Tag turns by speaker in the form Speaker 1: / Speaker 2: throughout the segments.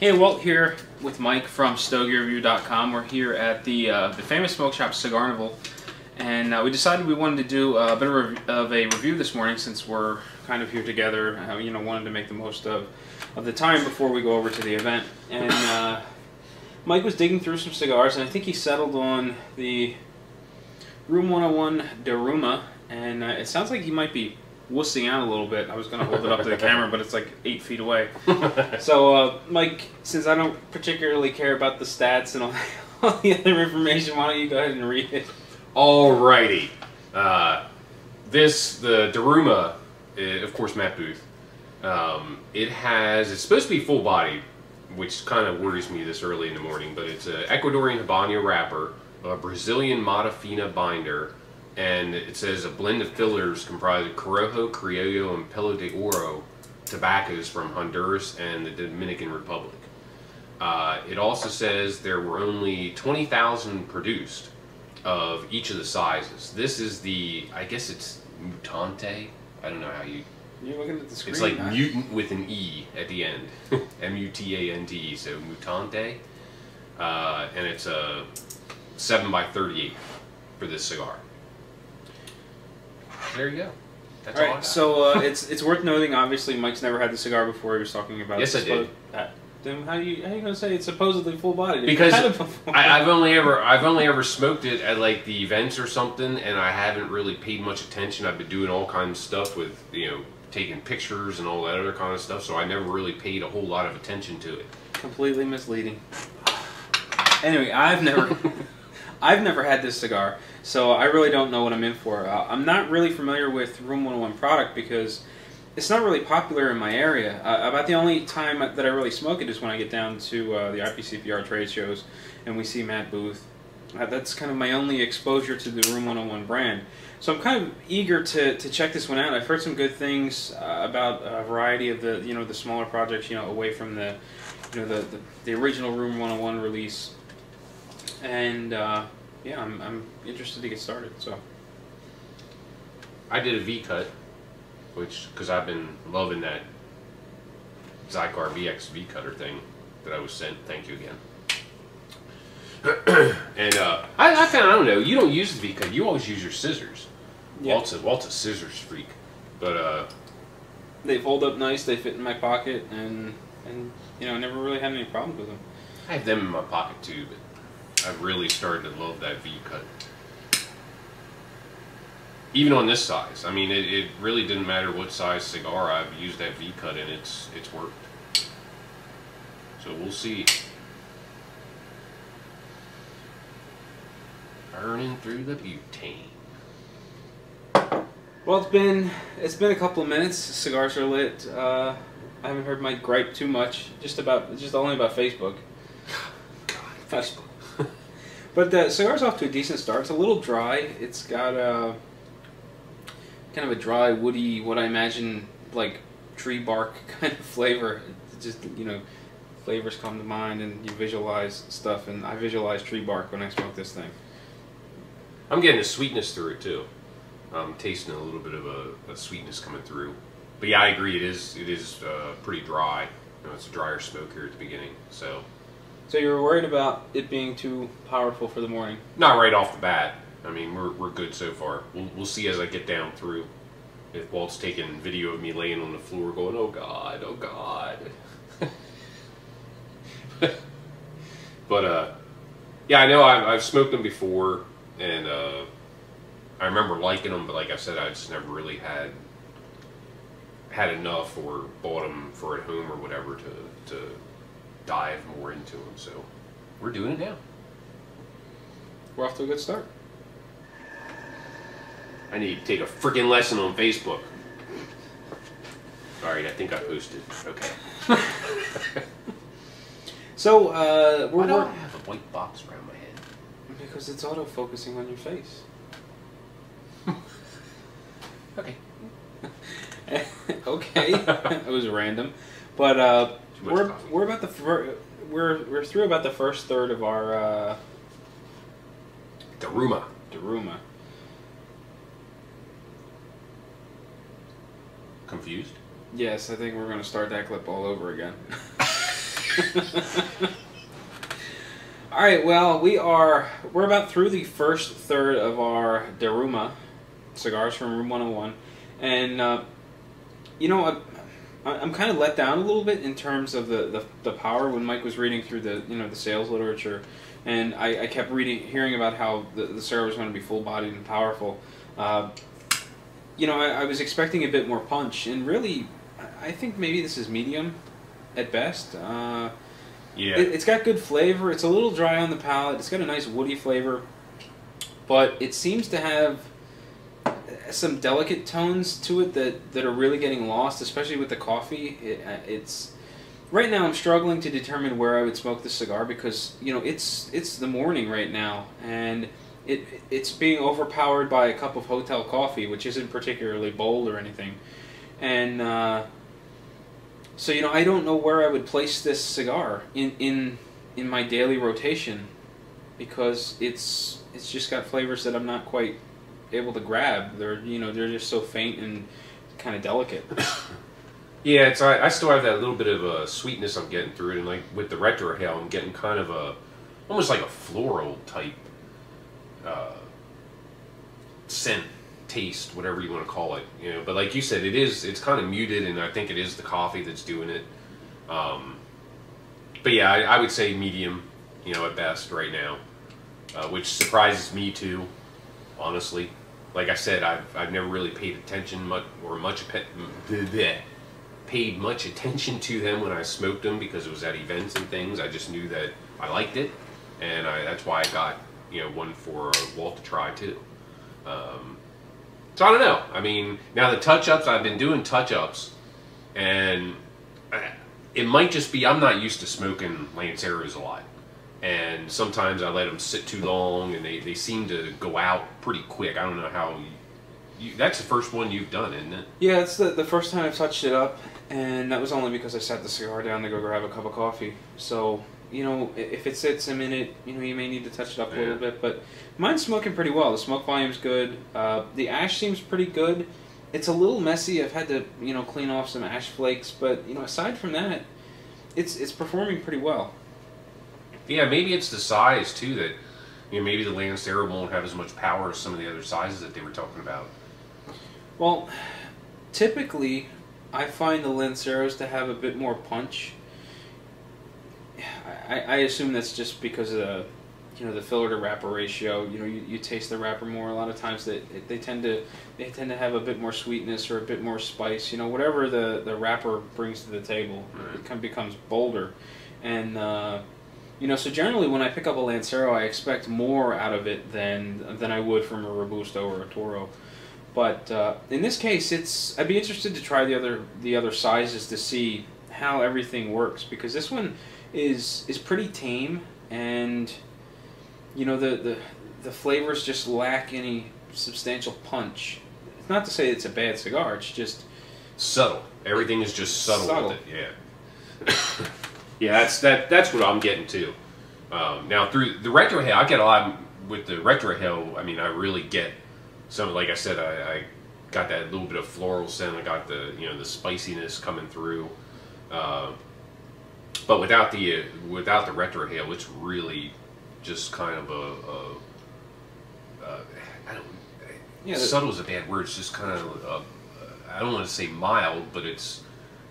Speaker 1: Hey, Walt here with Mike from StogieReview.com. We're here at the famous smoke shop Cigarnival, and we decided we wanted to do a bit of a review this morning since we're kind of here together. Wanted to make the most of the time before we go over to the event. And Mike was digging through some cigars, and I think he settled on the Room 101 Daruma, and it sounds like he might be wussing out a little bit. I was going to hold it up to the camera, but it's like 8 feet away. So, Mike, since I don't particularly care about the stats and all the other information, why don't you go ahead and read it?
Speaker 2: Alrighty. The Daruma, of course, Matt Booth. It's supposed to be full body, which kind of worries me this early in the morning, but it's an Ecuadorian Habanero wrapper, a Brazilian Mata Fina binder, and it says a blend of fillers comprised of Corojo, Criollo, and Pelo de Oro tobaccos from Honduras and the Dominican Republic. It also says there were only 20,000 produced of each of the sizes. This is I guess it's Mutante. I don't know how you...
Speaker 1: You're looking at the screen.
Speaker 2: It's like mutant with an E at the end. M-U-T-A-N-T, so Mutante. And it's a 7x38 for this cigar. There you go. That's all I got.
Speaker 1: So it's worth noting. Obviously, Mike's never had the cigar before. He was talking about.
Speaker 2: Yes, I did.
Speaker 1: Then how you gonna say it's supposedly full bodied?
Speaker 2: Because I've only ever smoked it at like the events or something, and I haven't really paid much attention. I've been doing all kinds of stuff with taking pictures and all that other kind of stuff, so I never really paid a whole lot of attention to it.
Speaker 1: Completely misleading. Anyway, I've never had this cigar, so I really don't know what I'm in for. I'm not really familiar with Room 101 product because it's not really popular in my area. About the only time that I really smoke it is when I get down to the IPCPR trade shows and we see Matt Booth. That's kind of my only exposure to the Room 101 brand. So I'm kind of eager to check this one out. I've heard some good things about a variety of the the smaller projects away from the the original Room 101 release. And yeah, I'm interested to get started. So
Speaker 2: I did a V-cut, because I've been loving that Zycar VX V-cutter thing that I was sent. Thank you again. And I found, I don't know, you don't use the V-cut, you always use your scissors. Yeah. Walt's a scissors freak, but
Speaker 1: they fold up nice. They fit in my pocket, and I never really had any problems with them.
Speaker 2: I have them in my pocket too, but I've really started to love that V-cut. Even on this size. I mean, it really didn't matter what size cigar I've used that V-cut in, it's worked. So we'll see. Burning through the butane.
Speaker 1: Well, it's been a couple of minutes. Cigars are lit. I haven't heard Mike gripe too much. Just only about Facebook.
Speaker 2: God, Facebook.
Speaker 1: But the cigar's off to a decent start. It's a little dry. It's got kind of a dry, woody, what I imagine like tree bark kind of flavor. It just flavors come to mind, and you visualize stuff. And I visualize tree bark when I smoke this thing.
Speaker 2: I'm getting a sweetness through it too. I'm tasting a little bit of a sweetness coming through. But yeah, I agree. It is pretty dry. It's a drier smoke here at the beginning. So
Speaker 1: you were worried about it being too powerful for the morning?
Speaker 2: Not right off the bat. I mean, we're good so far. We'll see as I get down through. If Walt's taking video of me laying on the floor going, oh God, oh God. But yeah, I know I've smoked them before, and I remember liking them, but like I said, I just never really had enough or bought them for at home or whatever to dive more into them. So we're doing it now.
Speaker 1: We're off to a good start.
Speaker 2: I need to take a freaking lesson on Facebook. Alright, I think I posted. Okay.
Speaker 1: So,
Speaker 2: why do I have a white box around my head?
Speaker 1: Because it's auto-focusing on your face.
Speaker 2: Okay.
Speaker 1: Okay. It was random. But, we're about we're through about the first third of our,
Speaker 2: Daruma. Confused?
Speaker 1: Yes, I think we're going to start that clip all over again. All right, well, we're about through the first third of our Daruma cigars from Room 101, and you know, I'm kind of let down a little bit in terms of the power. When Mike was reading through the sales literature, and I kept hearing about how the cigar was going to be full bodied and powerful. I was expecting a bit more punch, and really, I think maybe this is medium at best.
Speaker 2: Yeah.
Speaker 1: It's got good flavor. It's a little dry on the palate. It's got a nice woody flavor, but it seems to have some delicate tones to it that are really getting lost, especially with the coffee. It's right now I'm struggling to determine where I would smoke this cigar because it's the morning right now, and it's being overpowered by a cup of hotel coffee, which isn't particularly bold or anything, and so I don't know where I would place this cigar in my daily rotation, because it's just got flavors that I'm not quite able to grab. They're just so faint and kind of delicate.
Speaker 2: Yeah, I still have that little bit of a sweetness I'm getting through it, and like with the retrohale, I'm getting kind of almost like a floral type scent, taste, whatever you want to call it. But like you said, it's kind of muted, and I think it is the coffee that's doing it. But yeah, I would say medium, at best right now, which surprises me too, honestly. Like I said, I've never really paid attention paid much attention to them when I smoked them, because it was at events and things. I just knew that I liked it, and that's why I got one for Walt to try too. So I don't know. I mean, now the touch-ups, I've been doing touch-ups, and it might just be I'm not used to smoking Lanceros a lot. And sometimes I let them sit too long, and they seem to go out pretty quick. I don't know how that's the first one you've done, isn't it?
Speaker 1: Yeah, it's the first time I've touched it up, and that was only because I sat the cigar down to go grab a cup of coffee. So, if it sits a minute, you may need to touch it up a little bit. But mine's smoking pretty well. The smoke volume's good. The ash seems pretty good. It's a little messy. I've had to, clean off some ash flakes. But, aside from that, it's performing pretty well.
Speaker 2: Yeah, maybe it's the size, too, that, maybe the Lancero won't have as much power as some of the other sizes that they were talking about.
Speaker 1: Well, typically, I find the Lanceros to have a bit more punch. I assume that's just because of the filler to wrapper ratio. You taste the wrapper more. A lot of times they tend to have a bit more sweetness or a bit more spice. Whatever the wrapper brings to the table, it kind of becomes bolder. And so generally when I pick up a Lancero, I expect more out of it than I would from a Robusto or a Toro. But in this case, I'd be interested to try the other sizes to see how everything works, because this one is pretty tame, and the flavors just lack any substantial punch. It's not to say it's a bad cigar. It's just
Speaker 2: subtle. Everything is just subtle. With it. Yeah. Yeah, that's what I'm getting to. Now through the retrohale, I get a lot with the retrohale. I mean, I really get some. Like I said, I got that little bit of floral scent. I got the the spiciness coming through. But without the retrohale, it's really just kind of I don't. Subtle is a bad word. It's just kind of I don't want to say mild, but it's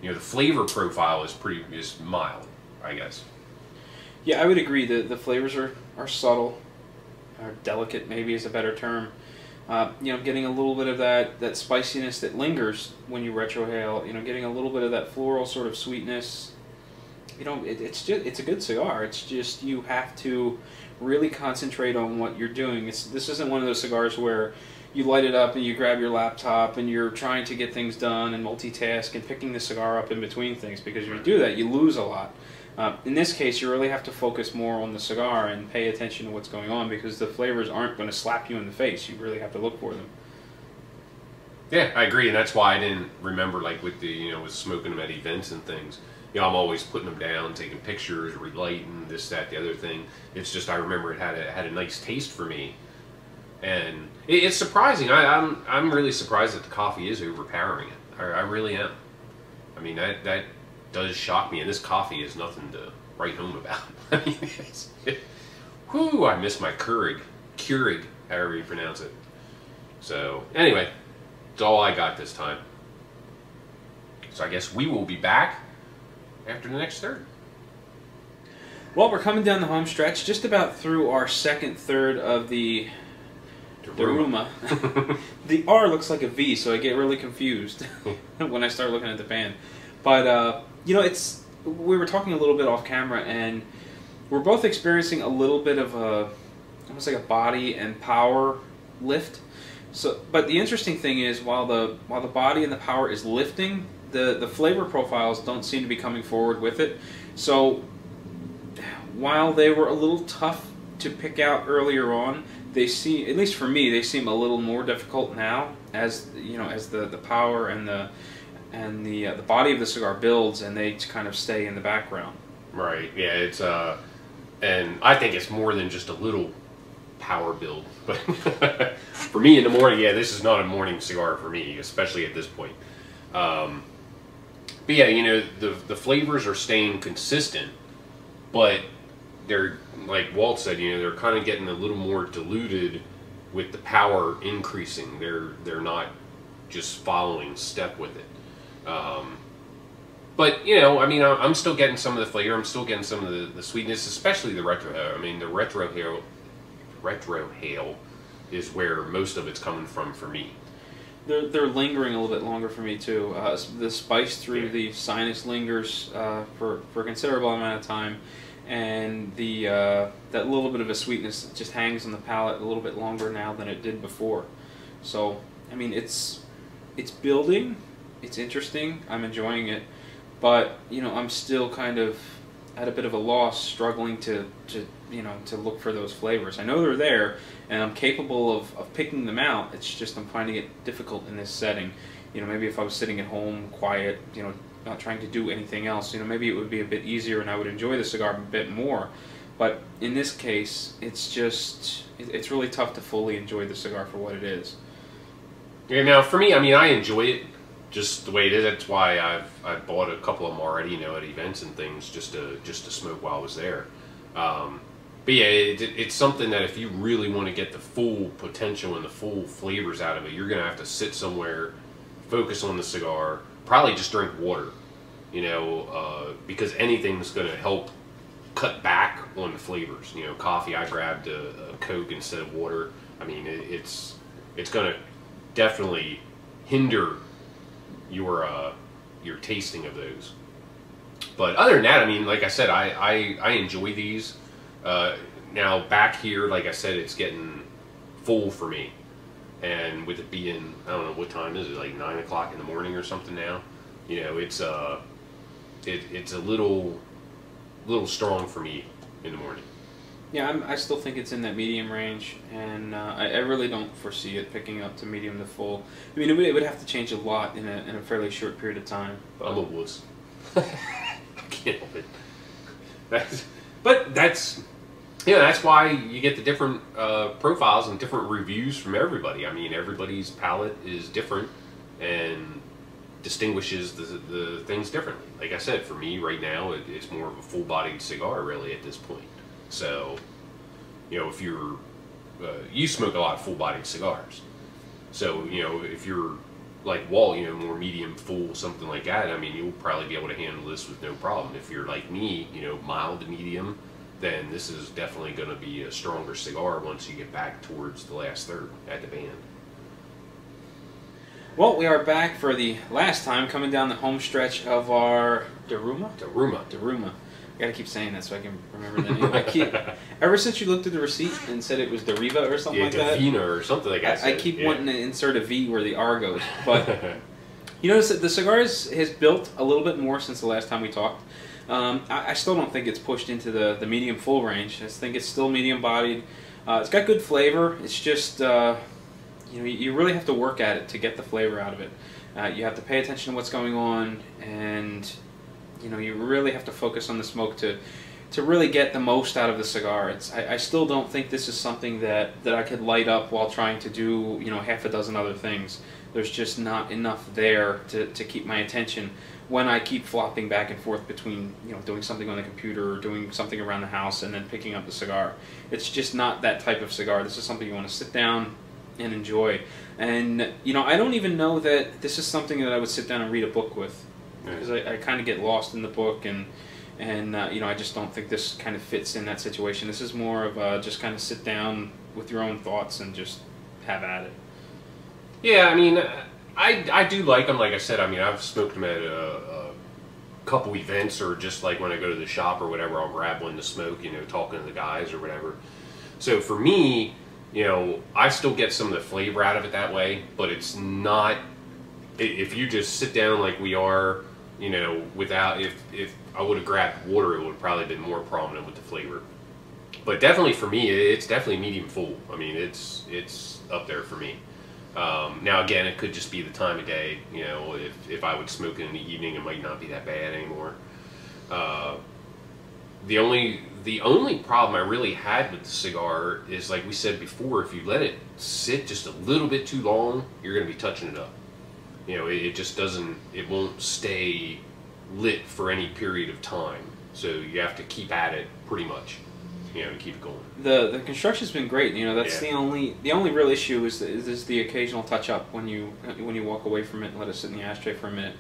Speaker 2: the flavor profile is mild, I guess.
Speaker 1: Yeah, I would agree. The flavors are subtle, or delicate maybe is a better term. Getting a little bit of that spiciness that lingers when you retrohale. Getting a little bit of that floral sort of sweetness. It's a good cigar. It's just you have to really concentrate on what you're doing. This isn't one of those cigars where you light it up and you grab your laptop and you're trying to get things done and multitask and picking the cigar up in between things, because if you do that, you lose a lot. In this case, you really have to focus more on the cigar and pay attention to what's going on, because the flavors aren't going to slap you in the face. You really have to look for them.
Speaker 2: Yeah, I agree, and that's why I didn't remember, like with the with smoking them at events and things. I'm always putting them down, taking pictures, relighting, this, that, the other thing. It's just I remember it had a nice taste for me, and it's surprising. I'm really surprised that the coffee is overpowering it. I really am. I mean that does shock me, and this coffee is nothing to write home about. I mean, whew, I miss my Keurig, however you pronounce it. So anyway, that's all I got this time. So I guess we will be back after the next third.
Speaker 1: Well, we're coming down the home stretch, just about through our second third of the Daruma. The R looks like a V, so I get really confused when I start looking at the band. But, you know, we were talking a little bit off camera, and we're both experiencing a little bit of almost like a body and power lift. So, but the interesting thing is, while the body and the power is lifting, the flavor profiles don't seem to be coming forward with it. So, while they were a little tough to pick out earlier on, they seem, at least for me, they seem a little more difficult now, as you know, as the power and the body of the cigar builds, and they kind of stay in the background.
Speaker 2: Right. Yeah. It's and I think it's more than just a little power build. But for me in the morning, yeah, this is not a morning cigar for me, especially at this point. But yeah, you know, the flavors are staying consistent, but they're, like Walt said, you know, they're kind of getting a little more diluted with the power increasing. They're not just following step with it. But, you know, I mean, I'm still getting some of the flavor. I'm still getting some of the sweetness, especially the retrohale. I mean, the retrohale is where most of it's coming from for me.
Speaker 1: They're lingering a little bit longer for me too. The spice through the sinus lingers for a considerable amount of time, and that little bit of a sweetness just hangs on the palate a little bit longer now than it did before. So, I mean, it's building. It's interesting. I'm enjoying it, but you know, I'm still kind of at a bit of a loss, struggling to look for those flavors. I know they're there, and I'm capable of picking them out. It's just I'm finding it difficult in this setting. You know, maybe if I was sitting at home, quiet, you know, not trying to do anything else, you know, maybe it would be a bit easier and I would enjoy the cigar a bit more. But in this case, it's really tough to fully enjoy the cigar for what it is.
Speaker 2: Yeah, now for me, I mean, I enjoy it just the way it is. That's why I've bought a couple of them already, you know, at events and things, just to smoke while I was there. But yeah, it's something that if you really want to get the full potential and the full flavors out of it, you're going to have to sit somewhere, focus on the cigar, probably just drink water, you know, because anything's going to help cut back on the flavors. You know, coffee, I grabbed a Coke instead of water. I mean, it's going to definitely hinder your tasting of those. But other than that, I mean, like I said, I enjoy these. Now back here, like I said, it's getting full for me, and with it being, I don't know what time is it, like 9 o'clock in the morning or something now. You know, it's a little strong for me in the morning.
Speaker 1: Yeah, I still think it's in that medium range, and I really don't foresee it picking up to medium to full. I mean, it would have to change a lot in a fairly short period of time. But
Speaker 2: I'm a wuss. I can't help it. But that's why you get the different profiles and different reviews from everybody. I mean, everybody's palate is different and distinguishes the things differently. Like I said, for me right now, it's more of a full-bodied cigar really at this point. So, you know, if you're you smoke a lot of full-bodied cigars. So, you know, if you're like Walt, you know, more medium, full, something like that, I mean, you'll probably be able to handle this with no problem. If you're like me, you know, mild to medium, then this is definitely going to be a stronger cigar once you get back towards the last third at the band.
Speaker 1: Well, we are back for the last time, coming down the home stretch of our Daruma. I gotta keep saying that so I can remember the name. Ever since you looked at the receipt and said it was Dariva or something like that.
Speaker 2: Davina or something like that.
Speaker 1: I keep wanting to insert a V where the R goes. But you notice that the cigar has built a little bit more since the last time we talked. I still don't think it's pushed into the medium full range. I think it's still medium bodied. It's got good flavor. It's just you know, you really have to work at it to get the flavor out of it. You have to pay attention to what's going on, and you know, you really have to focus on the smoke to really get the most out of the cigar. I still don't think this is something that I could light up while trying to do, you know, half a dozen other things. There's just not enough there to keep my attention when I keep flopping back and forth between, doing something on the computer or doing something around the house and then picking up the cigar. It's just not that type of cigar. This is something you want to sit down and enjoy. And, I don't even know that this is something that I would sit down and read a book with, because I kind of get lost in the book, and I just don't think this kind of fits in that situation. This is more of just kind of sit down with your own thoughts and just have at it.
Speaker 2: Yeah, I mean, I do like them. Like I said, I mean, I've smoked them at a couple events, or just like when I go to the shop or whatever, I'll grab one to smoke, talking to the guys or whatever. So for me, I still get some of the flavor out of it that way, but it's not, if you just sit down like we are, without, if I would have grabbed water, it would have probably been more prominent with the flavor. But definitely for me, it's definitely medium full. I mean, it's up there for me. Now again, it could just be the time of day. If I would smoke it in the evening, it might not be that bad anymore. The only problem I really had with the cigar is, like we said before, if you let it sit just a little bit too long, you're going to be touching it up. It just doesn't, it won't stay lit for any period of time. So you have to keep at it pretty much, to keep it going.
Speaker 1: The construction's been great. That's the only real issue is the occasional touch up when you walk away from it and let it sit in the ashtray for a minute.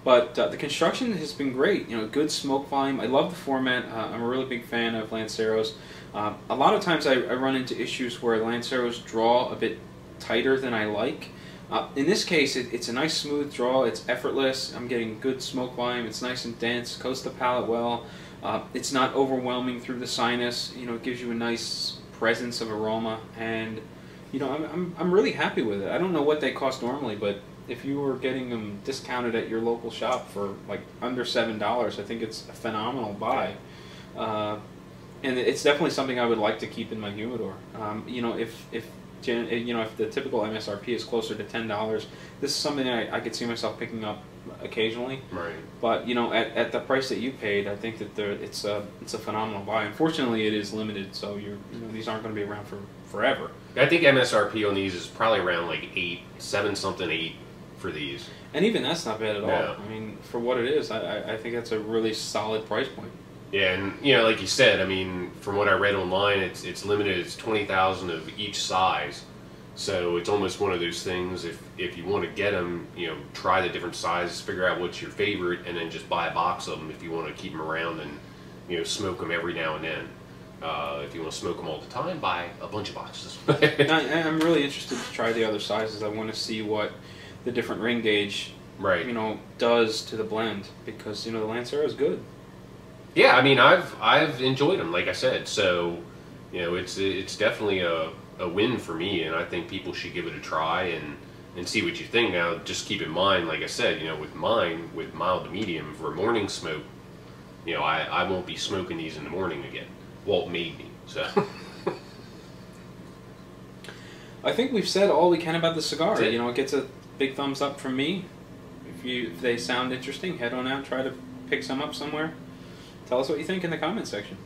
Speaker 1: But the construction has been great. Good smoke volume. I love the format. I'm a really big fan of Lanceros. A lot of times I run into issues where Lanceros draw a bit tighter than I like. In this case, it's a nice smooth draw. It's effortless. I'm getting good smoke volume. It's nice and dense. Coats the palate well. It's not overwhelming through the sinus. It gives you a nice presence of aroma, and I'm really happy with it. I don't know what they cost normally, but if you were getting them discounted at your local shop for like under $7, I think it's a phenomenal buy. And it's definitely something I would like to keep in my humidor. If the typical MSRP is closer to $10, this is something I could see myself picking up occasionally.
Speaker 2: Right.
Speaker 1: But at the price that you paid, I think that it's a phenomenal buy. Unfortunately, it is limited, so these aren't going to be around for forever.
Speaker 2: I think MSRP on these is probably around like 7 something 8 for these.
Speaker 1: And even that's not bad at all.
Speaker 2: Yeah.
Speaker 1: I mean, for what it is, I think that's a really solid price point.
Speaker 2: Yeah, and like you said, I mean, from what I read online, it's limited. It's 20,000 of each size, so it's almost one of those things. If you want to get them, try the different sizes, figure out what's your favorite, and then just buy a box of them if you want to keep them around and smoke them every now and then. If you want to smoke them all the time, buy a bunch of boxes.
Speaker 1: I'm really interested to try the other sizes. I want to see what the different ring gauge, does to the blend, because the Lancero is good.
Speaker 2: Yeah, I mean, I've enjoyed them, like I said. So, it's definitely a win for me, and I think people should give it a try and see what you think. Now, just keep in mind, like I said, with mine, with mild to medium for a morning smoke, I won't be smoking these in the morning again. Walt made me, so.
Speaker 1: I think we've said all we can about the cigar. It gets a big thumbs up from me. If they sound interesting, head on out, try to pick some up somewhere. Tell us what you think in the comment section.